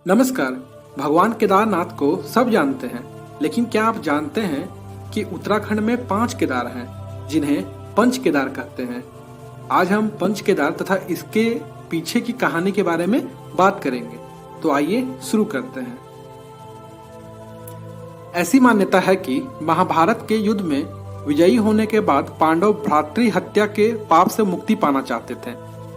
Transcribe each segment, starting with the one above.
नमस्कार। भगवान केदारनाथ को सब जानते हैं, लेकिन क्या आप जानते हैं कि उत्तराखंड में 5 केदार हैं जिन्हें पंच केदार कहते हैं। आज हम पंच केदार तथा इसके पीछे की कहानी के बारे में बात करेंगे, तो आइए शुरू करते हैं। ऐसी मान्यता है कि महाभारत के युद्ध में विजयी होने के बाद पांडव भ्रातृ हत्या के पाप से मुक्ति पाना चाहते थे,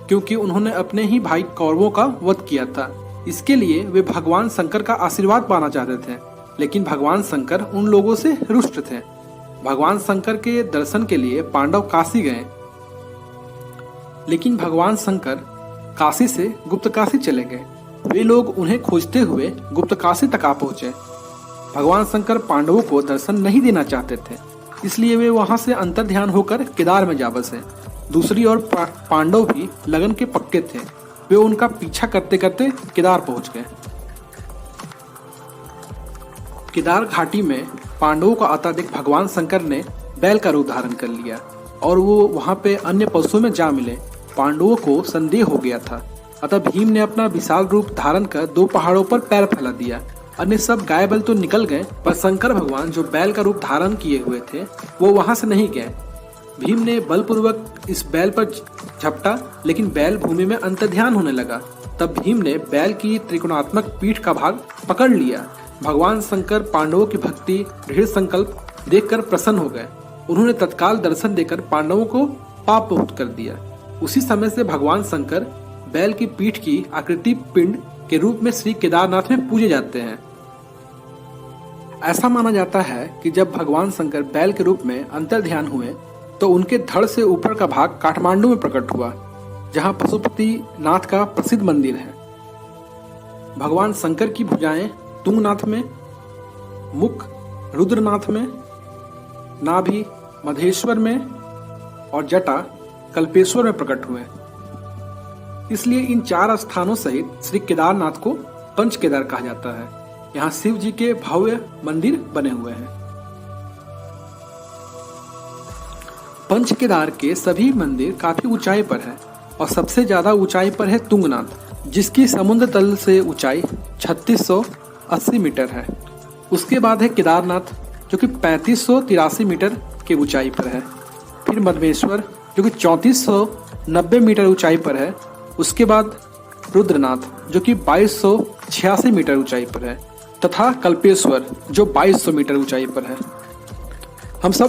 क्योंकि उन्होंने अपने ही भाई कौरवों का वध किया था। इसके लिए वे भगवान शंकर का आशीर्वाद पाना चाहते थे, लेकिन भगवान शंकर उन लोगों से रुष्ट थे। भगवान शंकर के दर्शन के लिए पांडव काशी गए, लेकिन भगवान शंकर काशी से गुप्त काशी चले गए। वे लोग उन्हें खोजते हुए गुप्त काशी तक आ पहुंचे। भगवान शंकर पांडवों को दर्शन नहीं देना चाहते थे, इसलिए वे वहां से अंतर्ध्यान होकर केदार में जा बसे। दूसरी ओर पांडव भी लगन के पक्के थे। वे उनका पीछा करते करते केदार पहुंच गए। केदार घाटी में पांडवों का आता देख भगवान शंकर ने बैल का रूप धारण कर लिया और वो वहां पे अन्य पशुओं में जा मिले। पांडवों को संदेह हो गया था, अतः भीम ने अपना विशाल रूप धारण कर 2 पहाड़ों पर पैर फैला दिया। अन्य सब गाय बैल तो निकल गए, पर शंकर भगवान जो बैल का रूप धारण किए हुए थे वो वहां से नहीं गए। भीम ने बलपूर्वक इस बैल पर झपटा, लेकिन बैल भूमि में अंतर्ध्यान होने लगा। तब भीम ने बैल की त्रिकोणात्मक पीठ का भाग पकड़ लिया। भगवान शंकर पांडवों की भक्ति दृढ़ संकल्प देखकर प्रसन्न हो गए। उन्होंने तत्काल दर्शन देकर पांडवों को पाप मुक्त कर दिया। उसी समय से भगवान शंकर बैल की पीठ की आकृति पिंड के रूप में श्री केदारनाथ में पूजे जाते हैं। ऐसा माना जाता है कि जब भगवान शंकर बैल के रूप में अंतर्ध्यान हुए तो उनके धड़ से ऊपर का भाग काठमांडू में प्रकट हुआ, जहां पशुपति नाथ का प्रसिद्ध मंदिर है। भगवान शंकर की भुजाएं तुंगनाथ में, मुख रुद्रनाथ में, नाभि मधेश्वर में और जटा कल्पेश्वर में प्रकट हुए। इसलिए इन 4 स्थानों सहित श्री केदारनाथ को पंच केदार कहा जाता है। यहाँ शिव जी के भव्य मंदिर बने हुए हैं। पंच केदार के सभी मंदिर काफी ऊंचाई पर है और सबसे ज्यादा ऊंचाई पर है तुंगनाथ, जिसकी समुद्र तल से ऊंचाई 3680 मीटर है। उसके बाद है केदारनाथ, जो कि 3583 मीटर की ऊंचाई पर है। फिर मधमेश्वर, जो कि 3490 मीटर ऊंचाई पर है। उसके बाद रुद्रनाथ, जो कि 2286 मीटर ऊंचाई पर है, तथा कल्पेश्वर, जो 2200 मीटर ऊंचाई पर है। हम सब